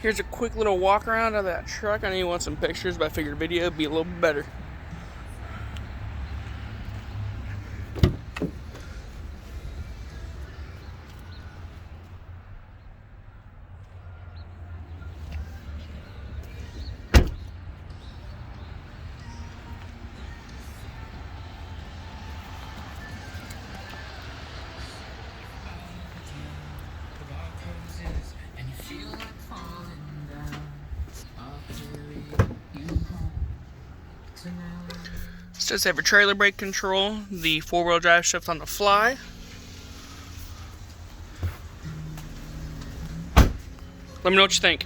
Here's a quick little walk around of that truck. I know you want some pictures, but I figured video would be a little better. This does have a trailer brake control, the 4-wheel drive shift on the fly. Let me know what you think.